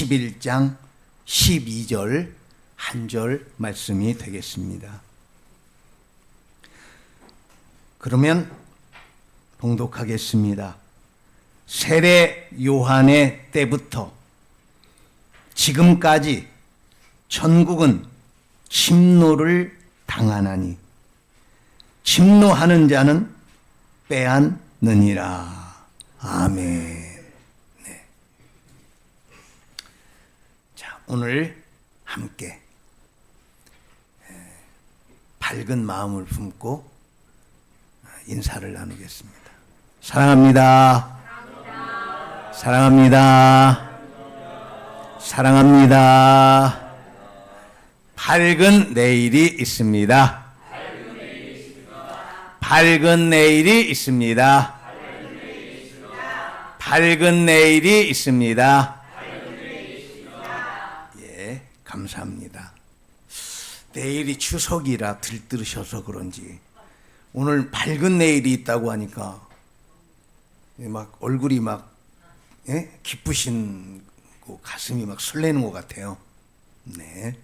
21장 12절 한 절 말씀이 되겠습니다. 그러면 봉독하겠습니다. 세례 요한의 때부터 지금까지 천국은 침노를 당하나니 침노하는 자는 빼앗느니라. 아멘. 네. 자, 오늘 함께 밝은 마음을 품고 인사를 나누겠습니다. 사랑합니다. 사랑합니다. 사랑합니다. 밝은 내일이 있습니다. 밝은 내일이 있습니다. 밝은 내일이 있습니다. 예, 감사합니다. 내일이 추석이라 들뜨셔서 그런지 오늘 밝은 내일이 있다고 하니까 막 얼굴이 막 기쁘신 거, 가슴이 막 설레는 것 같아요. 네.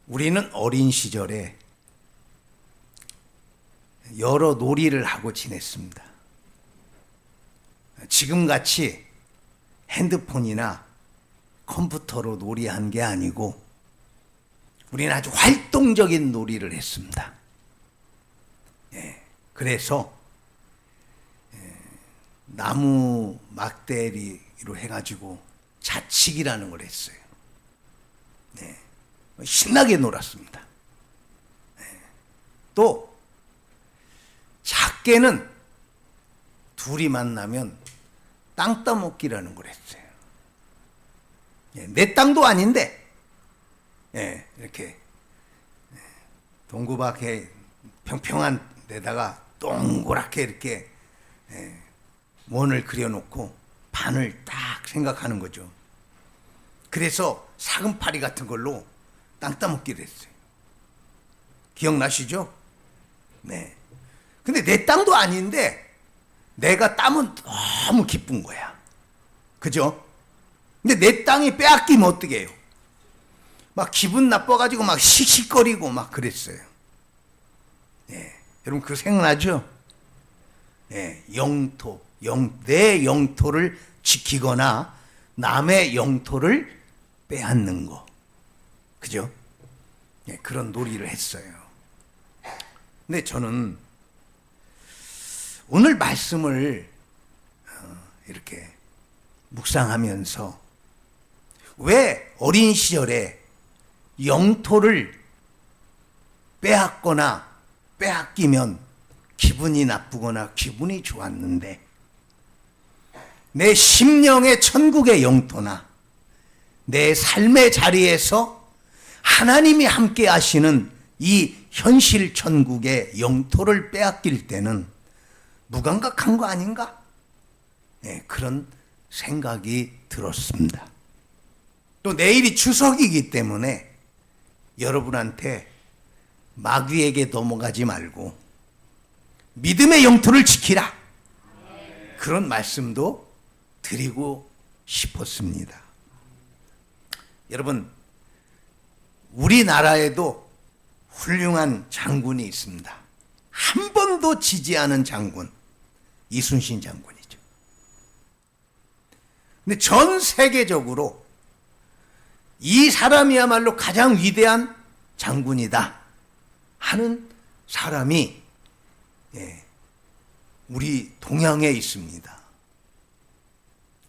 우리는 어린 시절에 여러 놀이를 하고 지냈습니다. 지금같이 핸드폰이나 컴퓨터로 놀이한 게 아니고 우리는 아주 활동적인 놀이를 했습니다. 그래서 나무 막대리로 해가지고 자치기라는 걸 했어요. 신나게 놀았습니다. 또 작게는 둘이 만나면 땅 따먹기라는 걸 했어요. 내 땅도 아닌데 이렇게 동구밖에 평평한 데다가 동그랗게 이렇게 원을 그려놓고 반을 딱 생각하는 거죠. 그래서 사금파리 같은 걸로 땅 따먹기를 했어요. 기억나시죠? 네. 근데 내 땅도 아닌데 내가 따면 너무 기쁜 거야. 그죠? 근데 내 땅이 빼앗기면 어떻게 해요? 막 기분 나빠가지고 막 씩씩거리고 막 그랬어요. 여러분 그거 생각나죠? 영토, 내 영토를 지키거나 남의 영토를 빼앗는 거. 그죠? 그런 놀이를 했어요. 근데 저는 오늘 말씀을 이렇게 묵상하면서 왜 어린 시절에 영토를 빼앗거나 빼앗기면 기분이 나쁘거나 기분이 좋았는데 내 심령의 천국의 영토나 내 삶의 자리에서 하나님이 함께 하시는 이 현실 천국의 영토를 빼앗길 때는 무감각한 거 아닌가? 그런 생각이 들었습니다. 또 내일이 추석이기 때문에 여러분한테 마귀에게 넘어가지 말고 믿음의 영토를 지키라. 그런 말씀도 드리고 싶었습니다. 여러분, 우리나라에도 훌륭한 장군이 있습니다. 한 번도 지지 않은 장군, 이순신 장군이죠. 근데 전 세계적으로 이 사람이야말로 가장 위대한 장군이다 하는 사람이 우리 동양에 있습니다.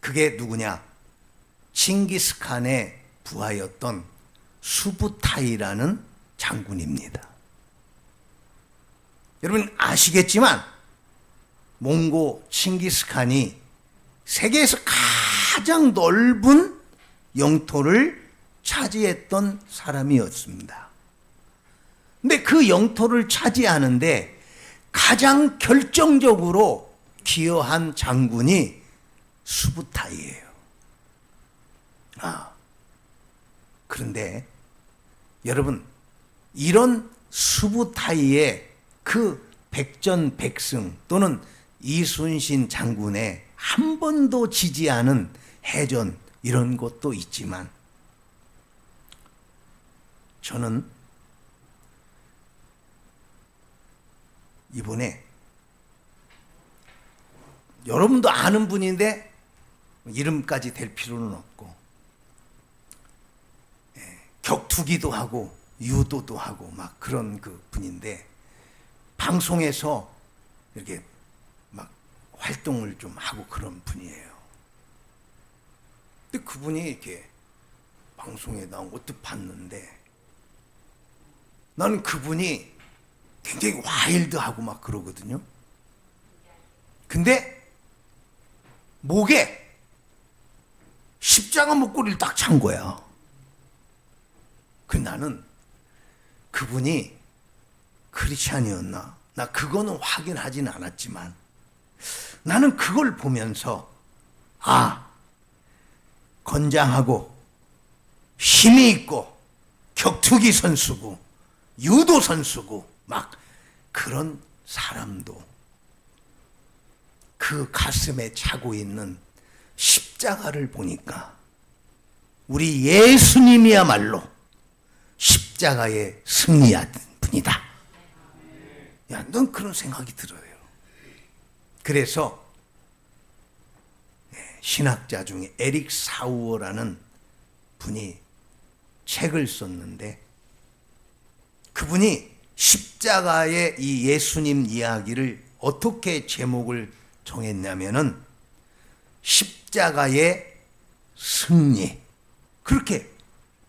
그게 누구냐? 칭기스칸의 부하였던 수부타이라는 장군입니다. 여러분 아시겠지만 몽고 칭기스칸이 세계에서 가장 넓은 영토를 차지했던 사람이었습니다. 근데 그 영토를 차지하는데 가장 결정적으로 기여한 장군이 수부타이예요. 그런데 여러분 이런 수부타이의 그 백전백승 또는 이순신 장군의 한 번도 지지 않은 해전 이런 것도 있지만 저는 이번에 여러분도 아는 분인데 이름까지 될 필요는 없고 격투기도 하고 유도도 하고 막 그런 그 분인데 방송에서 이렇게 막 활동을 좀 하고 그런 분이에요. 근데 그분이 이렇게 방송에 나온 것도 봤는데 나는 그분이 굉장히 와일드하고 막 그러거든요. 근데 목에 십자가 목걸이를 딱 찬 거야. 그 나는 그분이 크리스찬이었나? 나 그거는 확인하진 않았지만 나는 그걸 보면서 건장하고 힘이 있고 격투기 선수고 유도 선수고 막 그런 사람도 그 가슴에 차고 있는 십자가를 보니까 우리 예수님이야말로 십자가의 승리한 분이다. 야, 넌 그런 생각이 들어요. 그래서 신학자 중에 에릭 사우어라는 분이 책을 썼는데 그분이 십자가의 이 예수님 이야기를 어떻게 제목을 정했냐면은 십자가의 승리 그렇게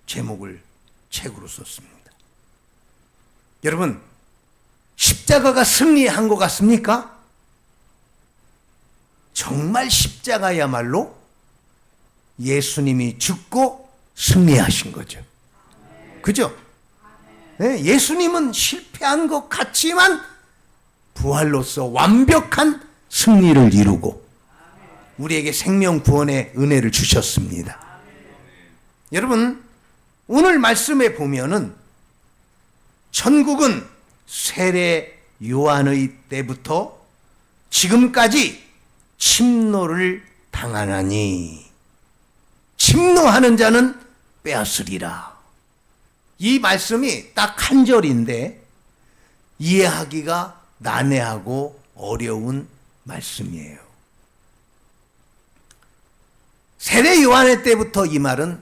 제목을 책으로 썼습니다. 여러분 십자가가 승리한 것 같습니까? 정말 십자가야말로 예수님이 죽고 승리하신 거죠. 그죠? 네, 예수님은 실패한 것 같지만 부활로서 완벽한 승리를 이루고 우리에게 생명 구원의 은혜를 주셨습니다. 여러분 오늘 말씀에 보면은 천국은 세례 요한의 때부터 지금까지 침노를 당하나니 침노하는 자는 빼앗으리라. 이 말씀이 딱 한 절인데 이해하기가 난해하고 어려운 말씀이에요. 세례 요한의 때부터 이 말은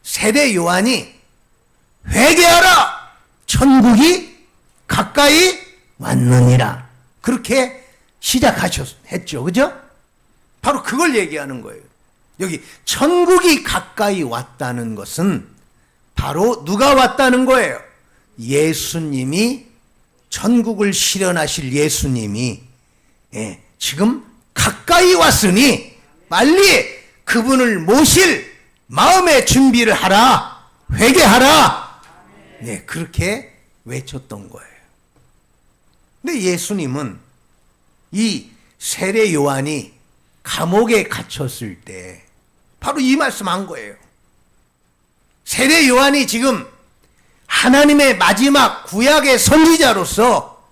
세례 요한이 회개하라 천국이 가까이 왔느니라 그렇게 시작했죠. 그죠? 바로 그걸 얘기하는 거예요. 여기 천국이 가까이 왔다는 것은 바로 누가 왔다는 거예요? 예수님이 천국을 실현하실 예수님이 지금 가까이 왔으니 빨리 그분을 모실 마음의 준비를 하라. 회개하라. 네, 그렇게 외쳤던 거예요. 근데 예수님은 이 세례 요한이 감옥에 갇혔을 때 바로 이 말씀한 거예요. 세례 요한이 지금 하나님의 마지막 구약의 선지자로서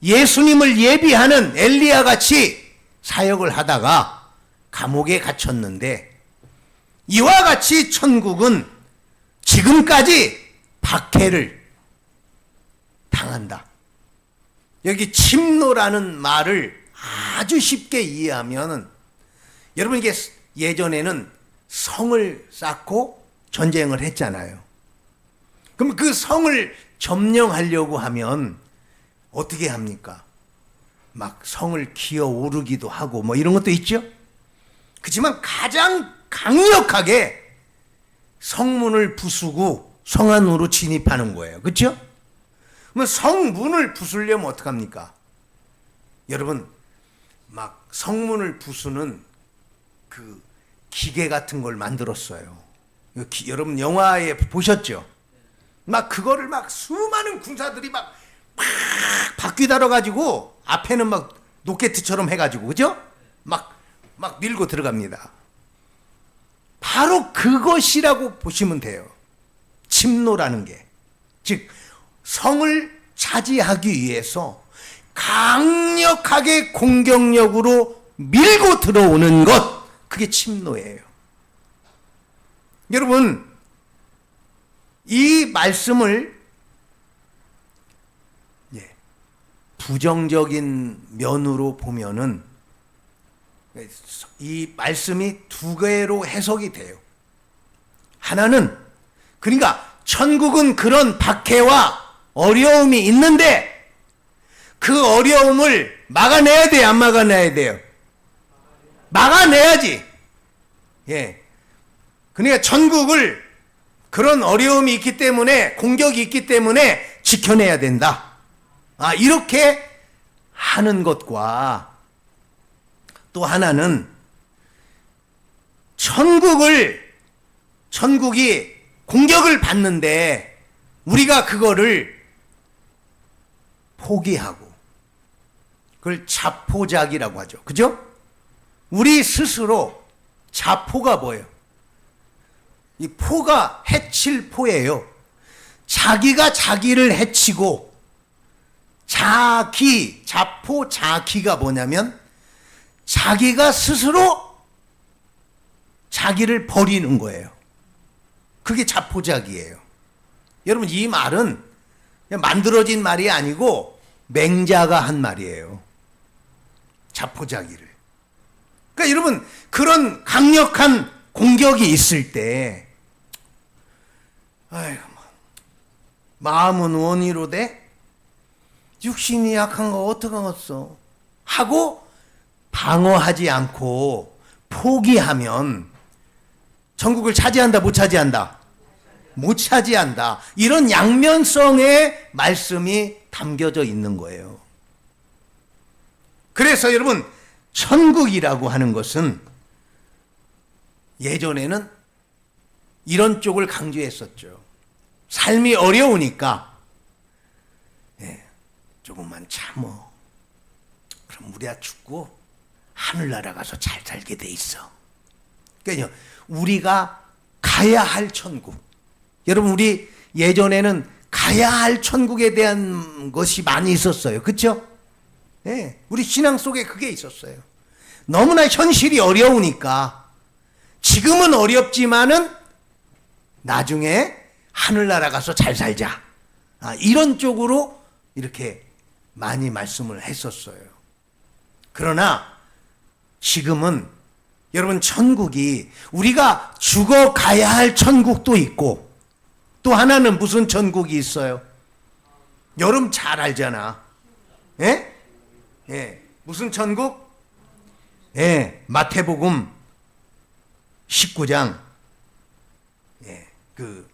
예수님을 예비하는 엘리야 같이 사역을 하다가 감옥에 갇혔는데 이와 같이 천국은 지금까지 박해를 당한다. 여기 침노라는 말을 아주 쉽게 이해하면 여러분 이게 예전에는 성을 쌓고 전쟁을 했잖아요. 그럼 그 성을 점령하려고 하면 어떻게 합니까? 막 성을 기어 오르기도 하고 뭐 이런 것도 있죠. 그렇지만 가장 강력하게 성문을 부수고 성 안으로 진입하는 거예요. 그렇죠? 그럼 성문을 부수려면 어떡합니까? 여러분 막 성문을 부수는 그 기계 같은 걸 만들었어요. 여러분 영화에 보셨죠? 막 그거를 막 수많은 군사들이 막 바퀴 달아가지고 앞에는 막 로켓처럼 해가지고 그죠? 막 밀고 들어갑니다. 바로 그것이라고 보시면 돼요. 침노라는 게. 즉 성을 차지하기 위해서 강력하게 공격력으로 밀고 들어오는 것, 그게 침노예요. 여러분, 이 말씀을 부정적인 면으로 보면은 이 말씀이 두 개로 해석이 돼요. 하나는, 그러니까 천국은 그런 박해와 어려움이 있는데 그 어려움을 막아내야 돼요, 안 막아내야 돼요? 막아내야지. 그러니까 천국을 그런 어려움이 있기 때문에, 공격이 있기 때문에 지켜내야 된다. 이렇게 하는 것과, 또 하나는 천국이 공격을 받는데 우리가 그거를 포기하고, 그걸 자포자기라고 하죠. 그죠? 우리 스스로, 자포가 뭐예요? 이 포가 해칠 포예요. 자기가 자기를 해치고, 자포 자기가 뭐냐면 자기가 스스로 자기를 버리는 거예요. 그게 자포자기예요. 여러분, 이 말은 그냥 만들어진 말이 아니고 맹자가 한 말이에요. 자포자기를. 그러니까 여러분, 그런 강력한 공격이 있을 때, 아이고, 마음은 원이로 돼? 육신이 약한 거 어떡하겠어? 하고 방어하지 않고 포기하면 천국을 차지한다, 못 차지한다? 못 차지한다. 이런 양면성의 말씀이 담겨져 있는 거예요. 그래서 여러분, 천국이라고 하는 것은 예전에는 이런 쪽을 강조했었죠. 삶이 어려우니까 조금만 참어. 그럼 우리야 죽고 하늘나라 가서 잘 살게 돼 있어. 그러니까 우리가 가야 할 천국. 여러분, 우리 예전에는 가야 할 천국에 대한 것이 많이 있었어요. 그렇죠? 우리 신앙 속에 그게 있었어요. 너무나 현실이 어려우니까 지금은 어렵지만은 나중에 하늘나라 가서 잘 살자. 이런 쪽으로 이렇게 많이 말씀을 했었어요. 그러나 지금은 여러분, 천국이 우리가 죽어가야 할 천국도 있고, 또 하나는 무슨 천국이 있어요? 여러분 잘 알잖아. 무슨 천국? 마태복음 19장 그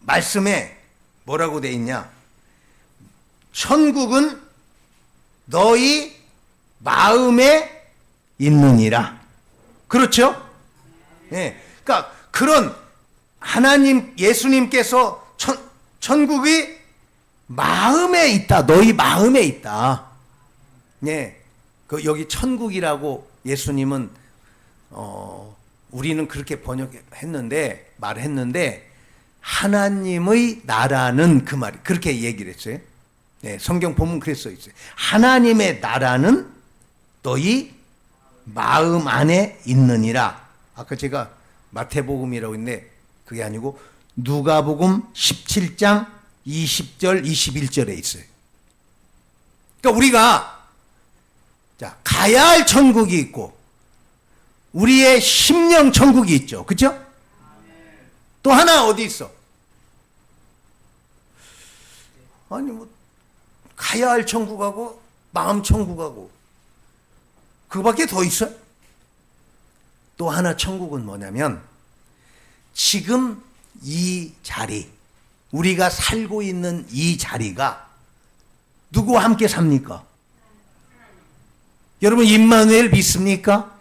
말씀에 뭐라고 돼 있냐? 천국은 너희 마음에 있느니라. 그렇죠? 그러니까 그런 하나님, 예수님께서 천국이 마음에 있다. 너희 마음에 있다. 그 여기 천국이라고 예수님은 우리는 그렇게 번역했는데, 말했는데, 하나님의 나라는, 그 말이 그렇게 얘기를 했어요. 성경 보면 그랬어 있어요. 하나님의 나라는 너희 마음 안에 있느니라. 아까 제가 마태복음이라고 했는데 그게 아니고 누가복음 17장 20절 21절에 있어요. 그러니까 우리가 가야 할 천국이 있고 우리의 심령 천국이 있죠. 그렇죠? 또 하나 어디 있어? 아니 가야 할 천국하고 마음 천국하고 그거밖에 더 있어요? 또 하나 천국은 뭐냐면 지금 이 자리, 우리가 살고 있는 이 자리가 누구와 함께 삽니까? 여러분 임마누엘 믿습니까?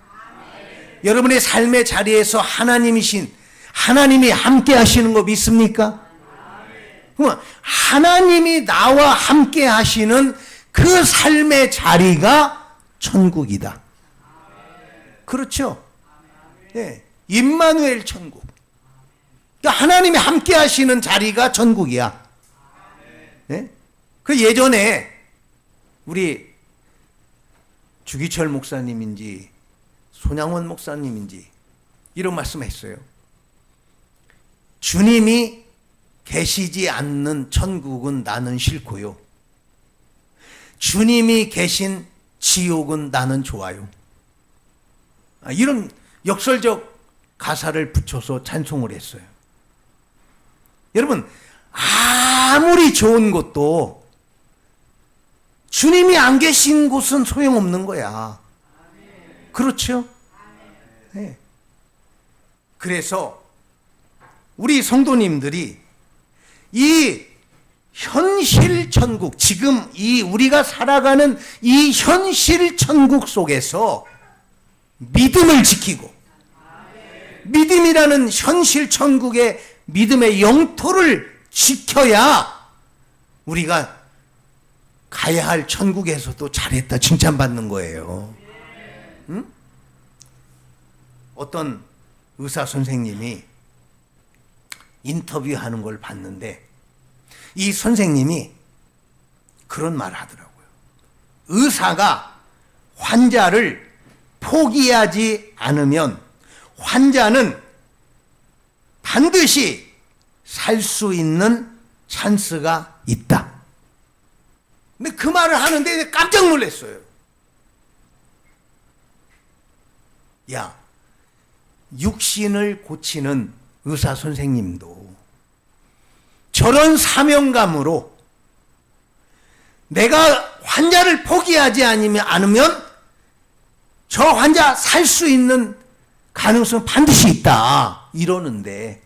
여러분의 삶의 자리에서 하나님이 함께 하시는 거 믿습니까? 그럼 하나님이 나와 함께 하시는 그 삶의 자리가 천국이다. 그렇죠? 임마누엘 천국. 그러니까 하나님이 함께 하시는 자리가 천국이야. 그 예전에 우리 주기철 목사님인지 손양원 목사님인지 이런 말씀했어요. 주님이 계시지 않는 천국은 나는 싫고요. 주님이 계신 지옥은 나는 좋아요. 이런 역설적 가사를 붙여서 찬송을 했어요. 여러분, 아무리 좋은 것도 주님이 안 계신 곳은 소용없는 거야. 그렇죠? 네. 그래서 우리 성도님들이 이 현실 천국, 지금 이 우리가 살아가는 이 현실 천국 속에서 믿음을 지키고, 믿음이라는 현실 천국의 믿음의 영토를 지켜야 우리가 가야 할 천국에서도 잘했다 칭찬받는 거예요. 응? 어떤 의사 선생님이 인터뷰하는 걸 봤는데 이 선생님이 그런 말을 하더라고요. 의사가 환자를 포기하지 않으면 환자는 반드시 살 수 있는 찬스가 있다. 근데 그 말을 하는데 깜짝 놀랐어요. 야, 육신을 고치는 의사 선생님도 저런 사명감으로 내가 환자를 포기하지 않으면 저 환자 살 수 있는 가능성은 반드시 있다 이러는데,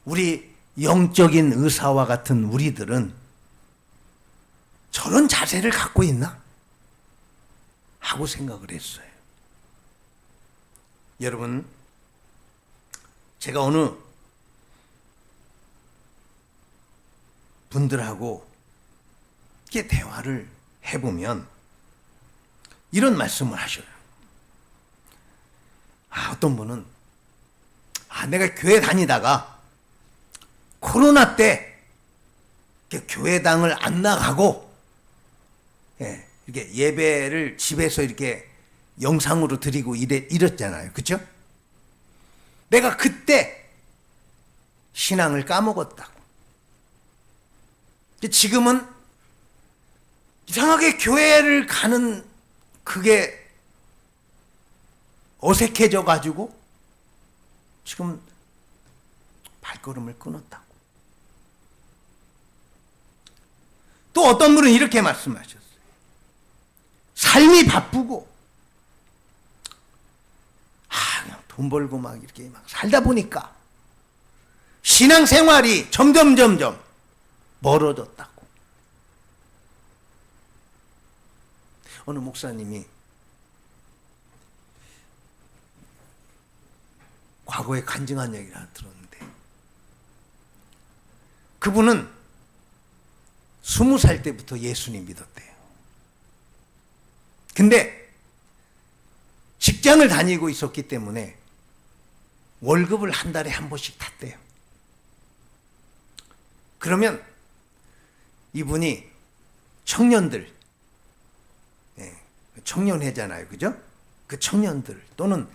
우리 영적인 의사와 같은 우리들은 저런 자세를 갖고 있나? 하고 생각을 했어요. 여러분, 제가 어느 분들하고 이렇게 대화를 해보면 이런 말씀을 하셔요. 어떤 분은 내가 교회 다니다가 코로나 때 교회당을 안 나가고 이렇게 예배를 집에서 이렇게 영상으로 드리고 이랬잖아요. 그렇죠? 내가 그때 신앙을 까먹었다고. 지금은 이상하게 교회를 가는 그게 어색해져 가지고 지금 발걸음을 끊었다고. 또 어떤 분은 이렇게 말씀하셨어요. 삶이 바쁘고 그냥 돈 벌고 막 이렇게 막 살다 보니까 신앙생활이 점점 멀어졌다고. 어느 목사님이 과거에 간증한 얘기를 하나 들었는데, 그분은 20살 때부터 예수님 믿었대요. 근데 직장을 다니고 있었기 때문에 월급을 한 달에 한 번씩 탔대요. 그러면 이분이 청년들, 청년회잖아요. 그죠? 그 청년들 또는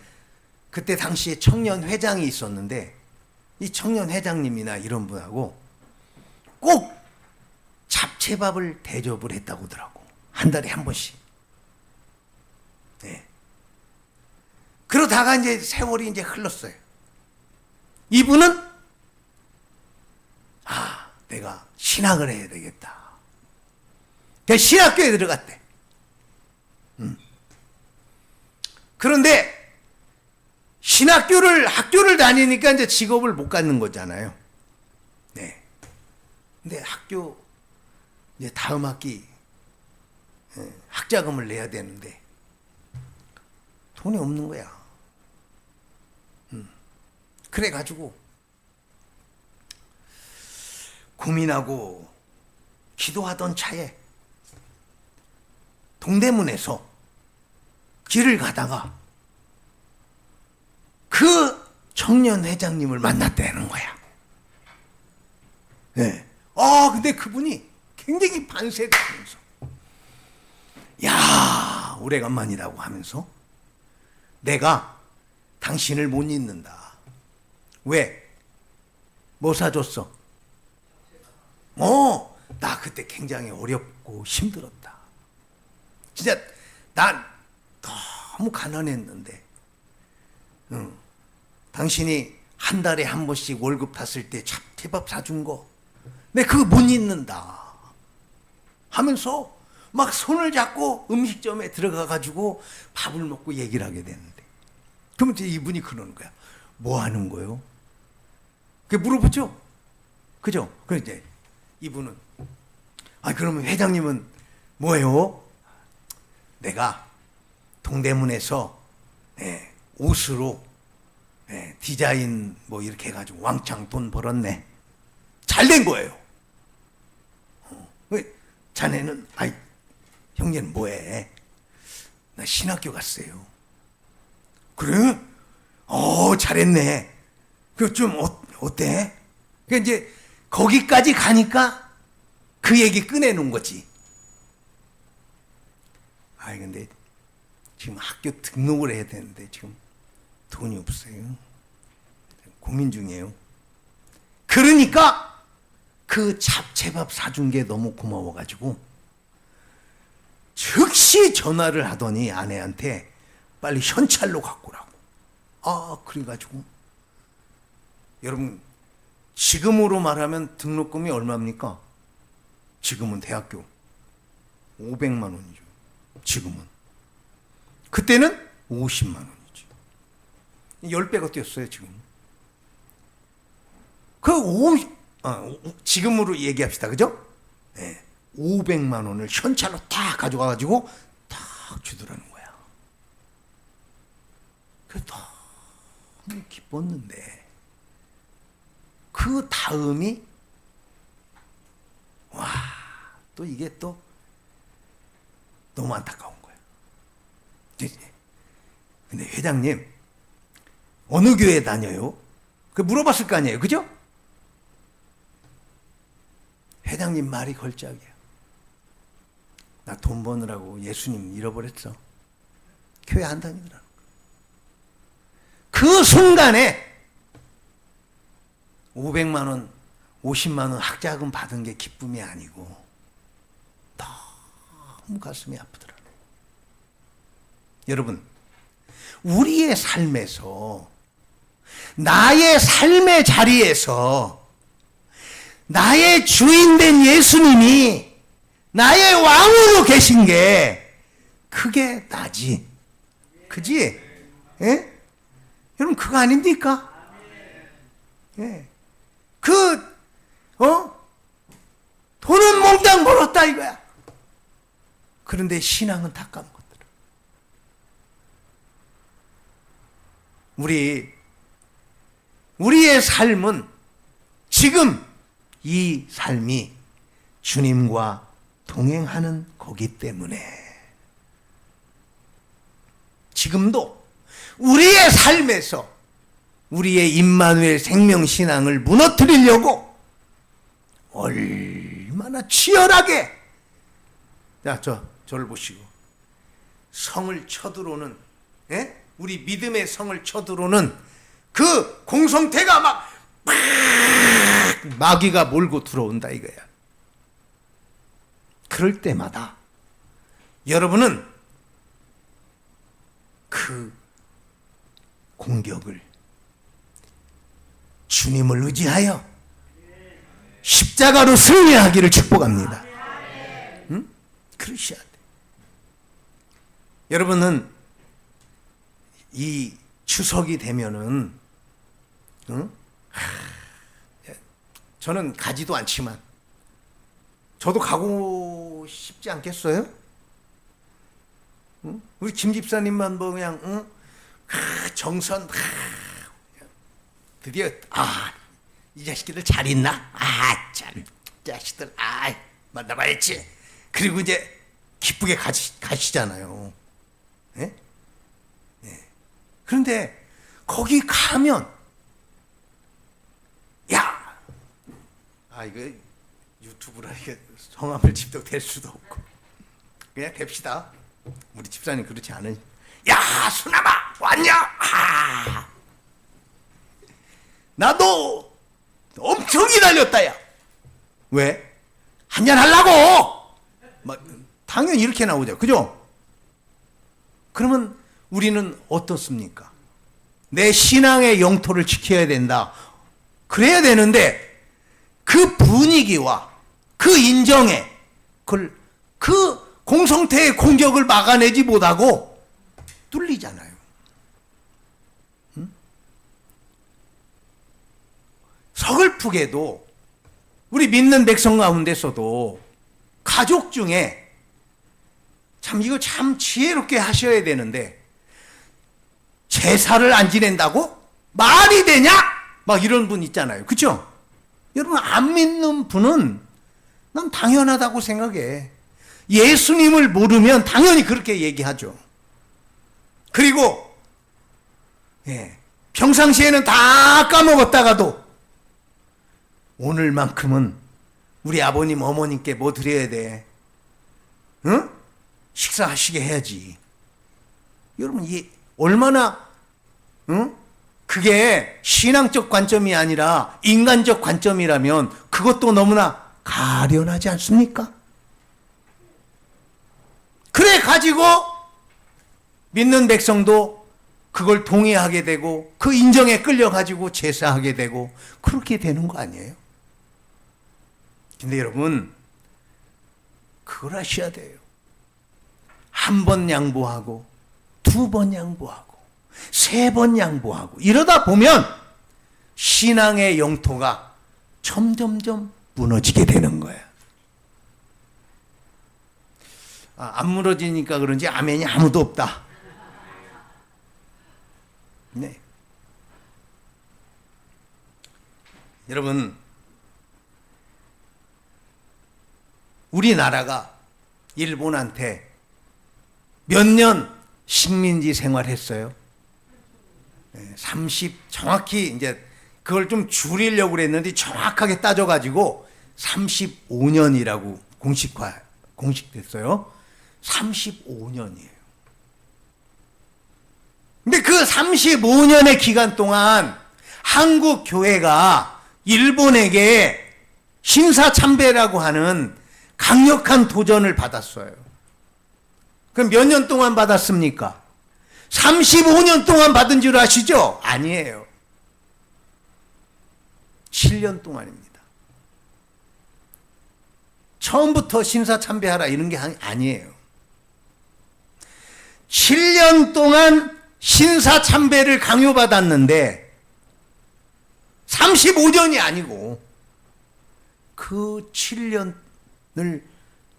그때 당시에 청년회장이 있었는데 이 청년회장님이나 이런 분하고 꼭 잡채밥을 대접을 했다고 하더라고. 한 달에 한 번씩. 그러다가 이제 세월이 이제 흘렀어요. 이분은 내가 신학을 해야 되겠다. 그래서 신학교에 들어갔대. 그런데 학교를 다니니까 이제 직업을 못 갖는 거잖아요. 네. 근데 학교 이제 다음 학기 학자금을 내야 되는데 돈이 없는 거야. 그래가지고 고민하고 기도하던 차에 동대문에서 길을 가다가 그 청년 회장님을 만났다는 거야. 네. 근데 그분이 굉장히 반세를 하면서 야, 오래간만이라고 하면서 내가 당신을 못 잊는다. 왜? 뭐 사줬어? 나 그때 굉장히 어렵고 힘들었다. 진짜 난 너무 가난했는데, 당신이 한 달에 한 번씩 월급 탔을 때 잡채밥 사준 거, 내 그거 못 잊는다. 하면서 막 손을 잡고 음식점에 들어가가지고 밥을 먹고 얘기를 하게 되는데, 그러면 이제 이분이 그러는 거야. 뭐 하는 거요? 그게 물어보죠? 그죠? 그럼 이제 이분은, 그러면 회장님은 뭐예요? 내가 동대문에서 옷으로 디자인 뭐 이렇게 해가지고 왕창 돈 벌었네. 잘 된 거예요. 자네는, 형제는 뭐해? 나 신학교 갔어요. 그래? 잘했네. 그 좀 어때? 그 이제 거기까지 가니까 그 얘기 꺼내놓은 거지. 근데 지금 학교 등록을 해야 되는데 지금 돈이 없어요. 고민 중이에요. 그러니까 그 잡채밥 사준 게 너무 고마워가지고 즉시 전화를 하더니 아내한테 빨리 현찰로 갖고 오라고. 그래가지고 여러분, 지금으로 말하면 등록금이 얼마입니까? 지금은 대학교 500만 원이죠. 지금은. 그때는 50만 원이죠. 10배가 뛰었어요, 지금. 지금으로 얘기합시다. 그죠? 500만 원을 현찰로 딱 가져가가지고 딱 주더라는 거야. 그래서 너무 기뻤는데, 그 다음이, 또 이게 또 너무 안타까운 거야. 근데 회장님, 어느 교회 다녀요? 그 물어봤을 거 아니에요. 그죠? 회장님 말이 걸작이야. 나 돈 버느라고 예수님 잃어버렸어. 교회 안 다니더라는 거야. 그 순간에 500만 원, 50만 원 학자금 받은 게 기쁨이 아니고 너무 가슴이 아프더라고요. 여러분, 우리의 삶에서, 나의 삶의 자리에서 나의 주인된 예수님이 나의 왕으로 계신 게 그게 나지. 그지? 여러분, 그거 아닙니까? 돈은 몽땅 벌었다 이거야. 그런데 신앙은 다 까먹었더라. 우리의 삶은 지금 이 삶이 주님과 동행하는 거기 때문에 지금도 우리의 삶에서 우리의 임마누엘 생명신앙을 무너뜨리려고 얼마나 치열하게, 저를 보시고, 성을 쳐들어오는, 우리 믿음의 성을 쳐들어오는 그 공성태가 막 마귀가 몰고 들어온다 이거야. 그럴 때마다 여러분은 그 공격을 주님을 의지하여 십자가로 승리하기를 축복합니다. 응? 그러셔야 돼. 여러분은 이 추석이 되면은, 저는 가지도 않지만 저도 가고 싶지 않겠어요? 우리 김 집사님만 뭐 그냥 정선, 드디어 이 자식들 잘 있나? 참 자식들 만나봐야지. 그리고 이제 기쁘게 가시잖아요. 네? 그런데 거기 가면 이거 유튜브라 이게 성함을 집독될 수도 없고 그냥 됩시다. 우리 집사님 그렇지 않으니. 야, 수남아 왔냐? 아, 나도 엄청 기다렸다 야. 왜? 한잔 하려고. 당연히 이렇게 나오죠. 그죠? 그러면 우리는 어떻습니까? 내 신앙의 영토를 지켜야 된다. 그래야 되는데 그 분위기와 그 인정에 그 공성태의 공격을 막아내지 못하고 뚫리잖아요. 서글프게도 우리 믿는 백성 가운데서도 가족 중에 참 이거 참 지혜롭게 하셔야 되는데 제사를 안 지낸다고? 말이 되냐? 막 이런 분 있잖아요. 그렇죠? 여러분 안 믿는 분은 난 당연하다고 생각해. 예수님을 모르면 당연히 그렇게 얘기하죠. 그리고 평상시에는 다 까먹었다가도 오늘만큼은 우리 아버님 어머님께 뭐 드려야 돼? 응? 식사하시게 해야지. 여러분 이 얼마나 그게 신앙적 관점이 아니라 인간적 관점이라면 그것도 너무나 가련하지 않습니까? 그래 가지고 믿는 백성도 그걸 동의하게 되고 그 인정에 끌려가지고 제사하게 되고 그렇게 되는 거 아니에요? 근데 여러분 그걸 하셔야 돼요. 한 번 양보하고 2번 양보하고 3번 양보하고 이러다 보면 신앙의 영토가 점점점 무너지게 되는 거야. 안 무너지니까 그런지 아멘이 아무도 없다. 네. 여러분 우리나라가 일본한테 몇 년 식민지 생활했어요? 정확히 이제 그걸 좀 줄이려고 그랬는데 정확하게 따져가지고 35년이라고 공식됐어요. 35년이에요. 근데 그 35년의 기간 동안 한국 교회가 일본에게 신사참배라고 하는 강력한 도전을 받았어요. 그럼 몇 년 동안 받았습니까? 35년 동안 받은 줄 아시죠? 아니에요. 7년 동안입니다. 처음부터 신사참배하라 이런 게 아니에요. 7년 동안 신사참배를 강요받았는데 35년이 아니고 그 7년을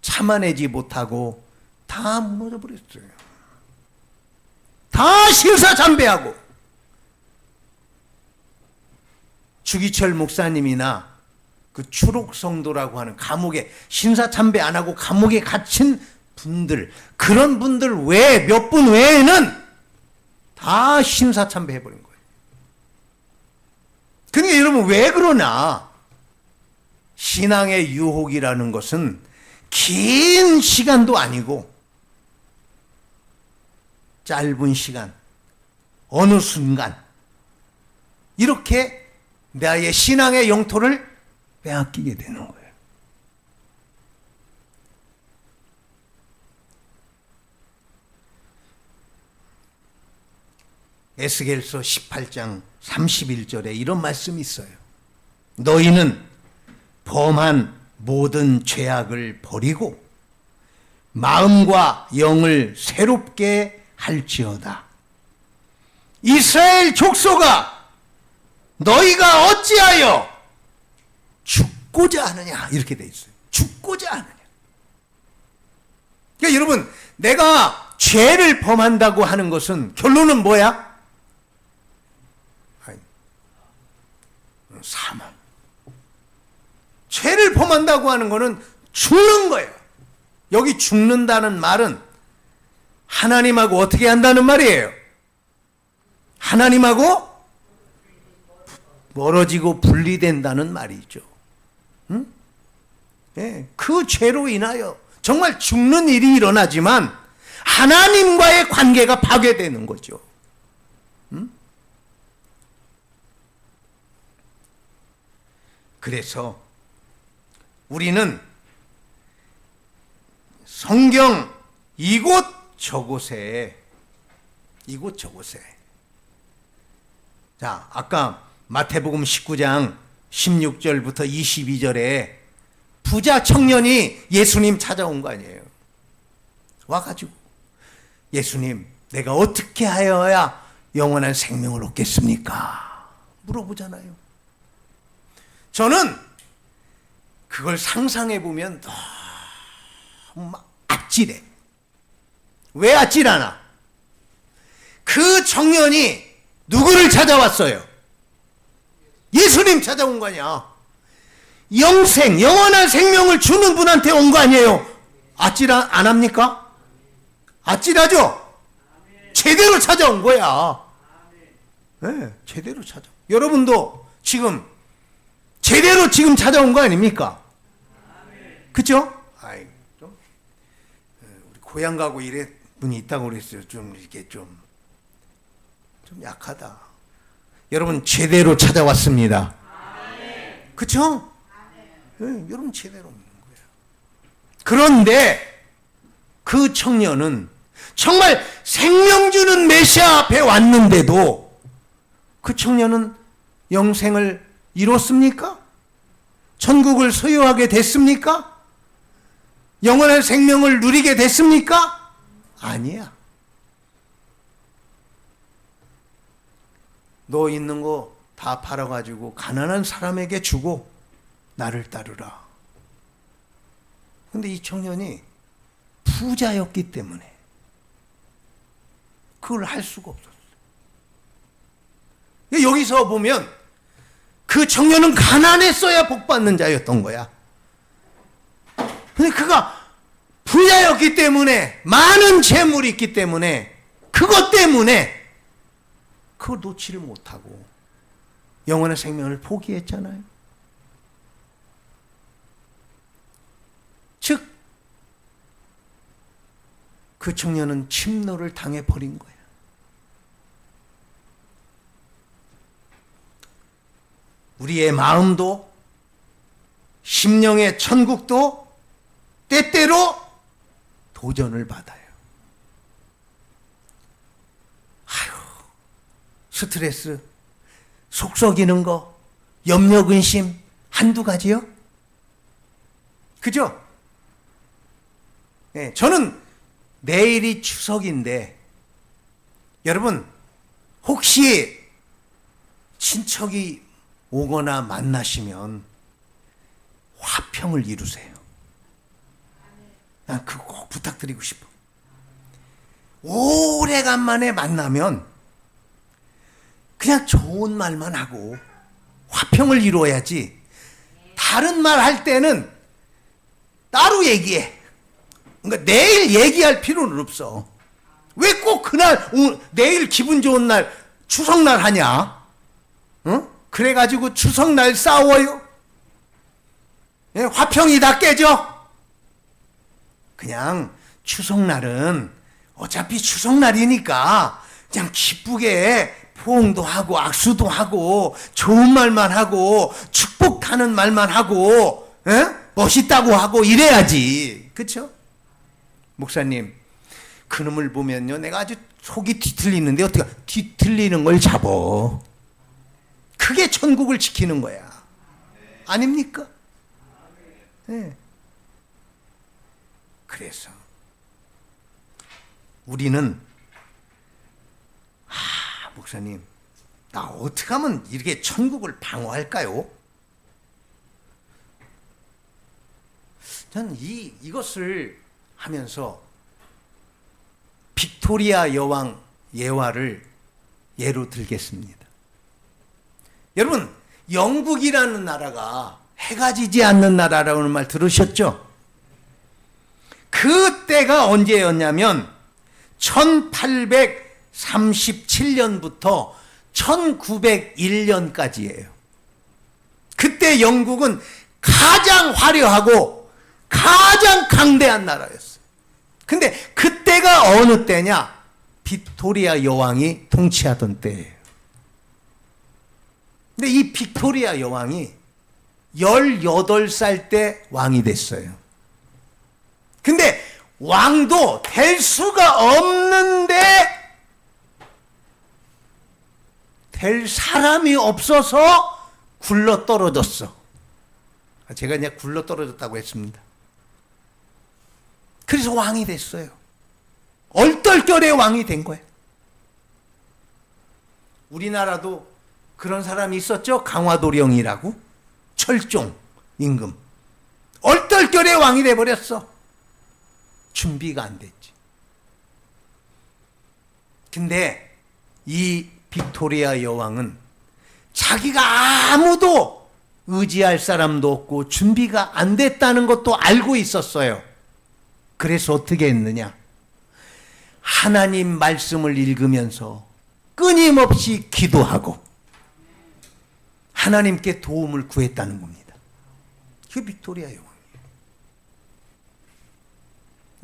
참아내지 못하고 다 무너져 버렸어요. 다 신사참배하고 주기철 목사님이나 그 추록성도라고 하는 감옥에 신사참배 안 하고 감옥에 갇힌 분들 그런 분들 외에 몇 분 외에는 다 신사참배 해버린 거예요. 그러니까 여러분 왜 그러나 신앙의 유혹이라는 것은 긴 시간도 아니고 짧은 시간 어느 순간 이렇게 나의 신앙의 영토를 빼앗기게 되는 거예요. 에스겔서 18장 31절에 이런 말씀이 있어요. 너희는 범한 모든 죄악을 버리고 마음과 영을 새롭게 할지어다. 이스라엘 족속아 너희가 어찌하여 죽고자 하느냐 이렇게 돼 있어요. 죽고자 하느냐. 그러니까 여러분 내가 죄를 범한다고 하는 것은 결론은 뭐야? 사망. 죄를 범한다고 하는 것은 죽는 거예요. 여기 죽는다는 말은 하나님하고 어떻게 한다는 말이에요? 하나님하고 멀어지고 분리된다는 말이죠. 응? 네, 그 죄로 인하여 정말 죽는 일이 일어나지만 하나님과의 관계가 파괴되는 거죠. 그래서 우리는 성경 이곳저곳에 자, 아까 마태복음 19장 16절부터 22절에 부자 청년이 예수님 찾아온 거 아니에요. 와가지고 예수님, 내가 어떻게 하여야 영원한 생명을 얻겠습니까? 물어보잖아요. 저는 그걸 상상해 보면 너무 아찔해. 왜 아찔하나? 그 청년이 누구를 찾아왔어요? 예수님 찾아온 거 아니야. 영원한 생명을 주는 분한테 온 거 아니에요. 아찔 안 합니까? 아찔하죠? 제대로 찾아온 거야. 네, 제대로 찾아. 여러분도 지금 제대로 지금 찾아온 거 아닙니까? 그쵸? 아이, 좀, 우리 고향 가고 이래 분이 있다고 그랬어요. 좀 이렇게 좀 약하다. 여러분 제대로 찾아왔습니다. 그쵸? 네, 여러분 제대로 없는 거예요. 그런데 그 청년은 정말 생명 주는 메시아 앞에 왔는데도 그 청년은 영생을 이뤘습니까? 천국을 소유하게 됐습니까? 영원한 생명을 누리게 됐습니까? 아니야. 너 있는 거 다 팔아가지고 가난한 사람에게 주고 나를 따르라. 근데 이 청년이 부자였기 때문에 그걸 할 수가 없었어요. 여기서 보면 그 청년은 가난했어야 복받는 자였던 거야. 근데 그가 부자였기 때문에, 많은 재물이 있기 때문에, 그것 때문에 그걸 놓지를 못하고 영원한 생명을 포기했잖아요. 즉, 그 청년은 침노를 당해버린 거야. 우리의 마음도, 심령의 천국도 때때로 도전을 받아요. 아유, 스트레스, 속 썩이는 거, 염려, 근심 한두 가지요? 그죠? 네, 저는 내일이 추석인데 여러분 혹시 친척이 오거나 만나시면 화평을 이루세요. 난 그거 꼭 부탁드리고 싶어. 오래간만에 만나면 그냥 좋은 말만 하고 화평을 이루어야지, 다른 말 할 때는 따로 얘기해. 그러니까 내일 얘기할 필요는 없어. 왜 꼭 그날, 내일 기분 좋은 날, 추석날 하냐? 응? 그래가지고 추석날 싸워요? 예, 화평이 다 깨져? 그냥 추석날은 어차피 추석날이니까 그냥 기쁘게 포옹도 하고 악수도 하고 좋은 말만 하고 축복하는 말만 하고, 예? 멋있다고 하고 이래야지. 그쵸? 목사님, 그놈을 보면요, 내가 아주 속이 뒤틀리는데 어떻게 뒤틀리는 걸 잡어. 그게 천국을 지키는 거야. 아닙니까? 네. 그래서 우리는 목사님, 나 어떻게 하면 이렇게 천국을 방어할까요? 저는 이것을 하면서 빅토리아 여왕 예화를 예로 들겠습니다. 여러분, 영국이라는 나라가 해가 지지 않는 나라라는 말 들으셨죠? 그때가 언제였냐면 1837년부터 1901년까지예요. 그때 영국은 가장 화려하고 가장 강대한 나라였어요. 근데 그때가 어느 때냐? 빅토리아 여왕이 통치하던 때예요. 근데 이 빅토리아 여왕이 18살 때 왕이 됐어요. 근데 왕도 될 수가 없는데 될 사람이 없어서 굴러 떨어졌어. 제가 그냥 굴러 떨어졌다고 했습니다. 그래서 왕이 됐어요. 얼떨결에 왕이 된 거예요. 우리나라도 그런 사람이 있었죠. 강화도령이라고. 철종 임금. 얼떨결에 왕이 돼버렸어. 준비가 안 됐지. 근데 이 빅토리아 여왕은 자기가 아무도 의지할 사람도 없고 준비가 안 됐다는 것도 알고 있었어요. 그래서 어떻게 했느냐? 하나님 말씀을 읽으면서 끊임없이 기도하고 하나님께 도움을 구했다는 겁니다. 그 빅토리아 여왕이에요.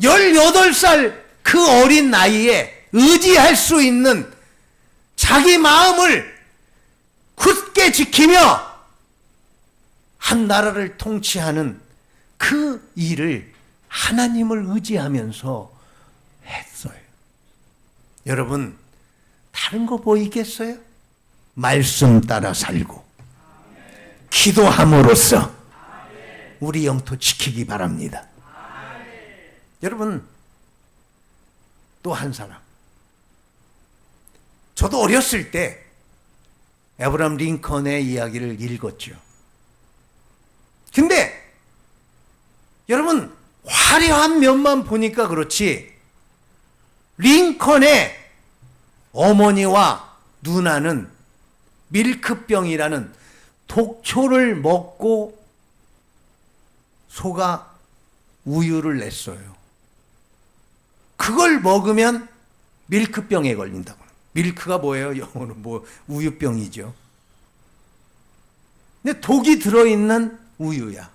18살 그 어린 나이에 의지할 수 있는 자기 마음을 굳게 지키며 한 나라를 통치하는 그 일을 하나님을 의지하면서 했어요. 여러분, 다른 거 뭐 있겠어요? 말씀 따라 살고 기도함으로써 우리 영토 지키기 바랍니다. 여러분, 또 한 사람. 저도 어렸을 때 에브라함 링컨의 이야기를 읽었죠. 근데 여러분, 화려한 면만 보니까 그렇지 링컨의 어머니와 누나는 밀크병이라는 독초를 먹고 소가 우유를 냈어요. 그걸 먹으면 밀크병에 걸린다고. 밀크가 뭐예요? 영어로 뭐 우유병이죠. 근데 독이 들어있는 우유야.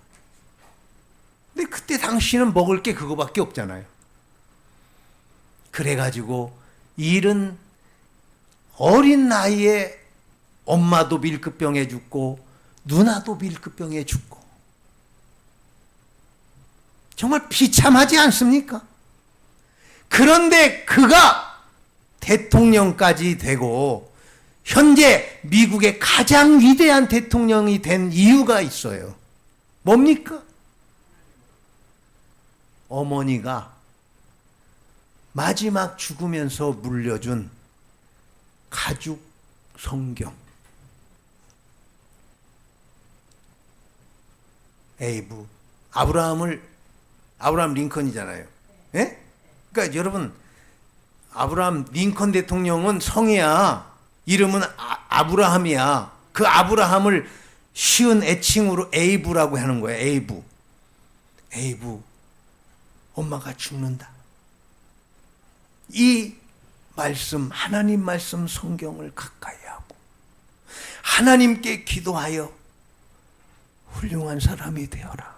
근데 그때 당시는 먹을 게 그거밖에 없잖아요. 그래가지고 일은 어린 나이에 엄마도 밀크병에 죽고 누나도 밀크병에 죽고 정말 비참하지 않습니까? 그런데 그가 대통령까지 되고 현재 미국의 가장 위대한 대통령이 된 이유가 있어요. 뭡니까? 어머니가 마지막 죽으면서 물려준 가죽 성경. 아브라함 링컨이잖아요. 예? 그러니까 여러분, 아브라함 링컨 대통령은 성이야. 이름은 아브라함이야. 그 아브라함을 쉬운 애칭으로 에이브라고 하는 거예요. 에이브. 엄마가 죽는다. 이 말씀, 하나님 말씀 성경을 가까이 하고 하나님께 기도하여 훌륭한 사람이 되어라.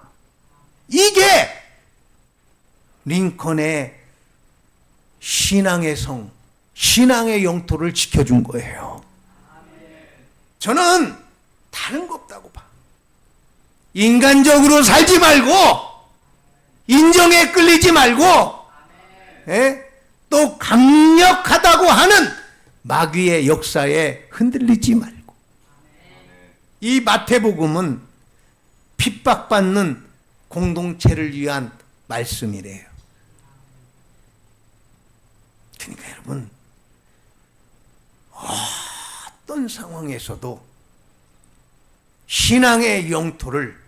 이게 링컨의 신앙의 성, 신앙의 영토를 지켜준 거예요. 저는 다른 거 없다고 봐. 인간적으로 살지 말고 인정에 끌리지 말고 또 강력하다고 하는 마귀의 역사에 흔들리지 말고. 이 마태복음은 핍박받는 공동체를 위한 말씀이래요. 그러니까 여러분, 어떤 상황에서도 신앙의 영토를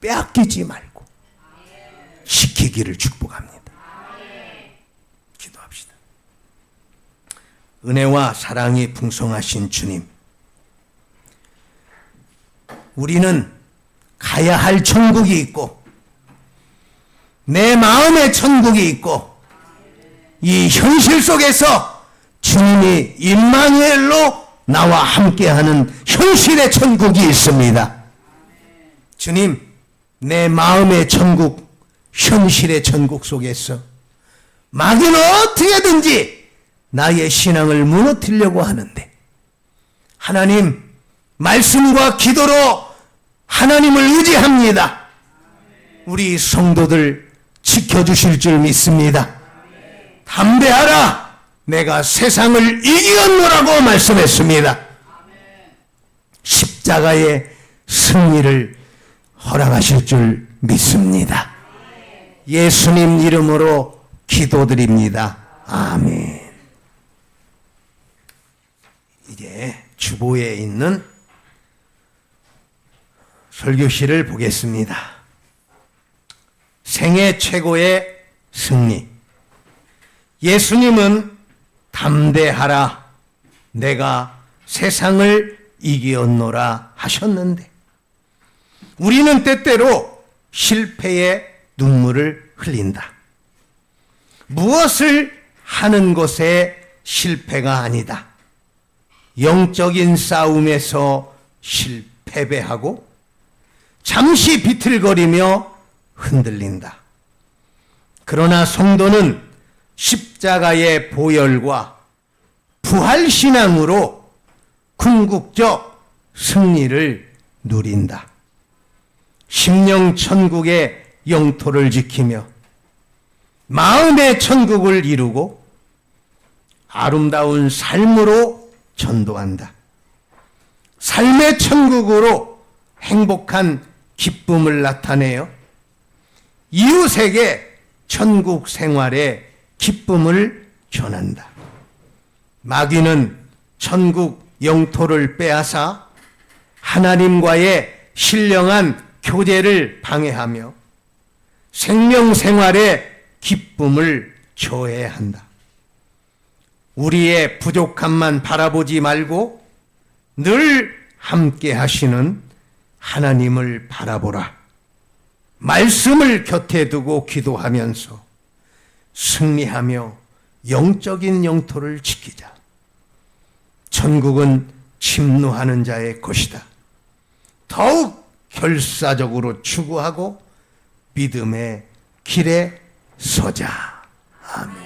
빼앗기지 말고 지키기를 축복합니다. 기도합시다. 은혜와 사랑이 풍성하신 주님, 우리는 가야 할 천국이 있고 내 마음의 천국이 있고 이 현실 속에서 주님이 임마누엘로 나와 함께하는 현실의 천국이 있습니다. 주님, 내 마음의 천국 현실의 천국 속에서 마귀는 어떻게든지 나의 신앙을 무너뜨리려고 하는데 하나님 말씀과 기도로 하나님을 의지합니다. 우리 성도들 지켜주실 줄 믿습니다. 담대하라 내가 세상을 이기었노라고 말씀했습니다. 십자가의 승리를 허락하실 줄 믿습니다. 예수님 이름으로 기도드립니다. 아멘. 이제 주보에 있는 설교시를 보겠습니다. 생애 최고의 승리. 예수님은 담대하라 내가 세상을 이기었노라 하셨는데 우리는 때때로 실패의 눈물을 흘린다. 무엇을 하는 것에 실패가 아니다. 영적인 싸움에서 패배하고 잠시 비틀거리며 흔들린다. 그러나 성도는 십자가의 보혈과 부활신앙으로 궁극적 승리를 누린다. 심령 천국의 영토를 지키며 마음의 천국을 이루고 아름다운 삶으로 전도한다. 삶의 천국으로 행복한 기쁨을 나타내어 이웃에게 천국 생활의 기쁨을 전한다. 마귀는 천국 영토를 빼앗아 하나님과의 신령한 교제를 방해하며 생명 생활의 기쁨을 저해한다. 우리의 부족함만 바라보지 말고 늘 함께 하시는 하나님을 바라보라. 말씀을 곁에 두고 기도하면서 승리하며 영적인 영토를 지키자. 천국은 침노하는 자의 것이다. 더욱 결사적으로 추구하고 믿음의 길에 서자. 아멘.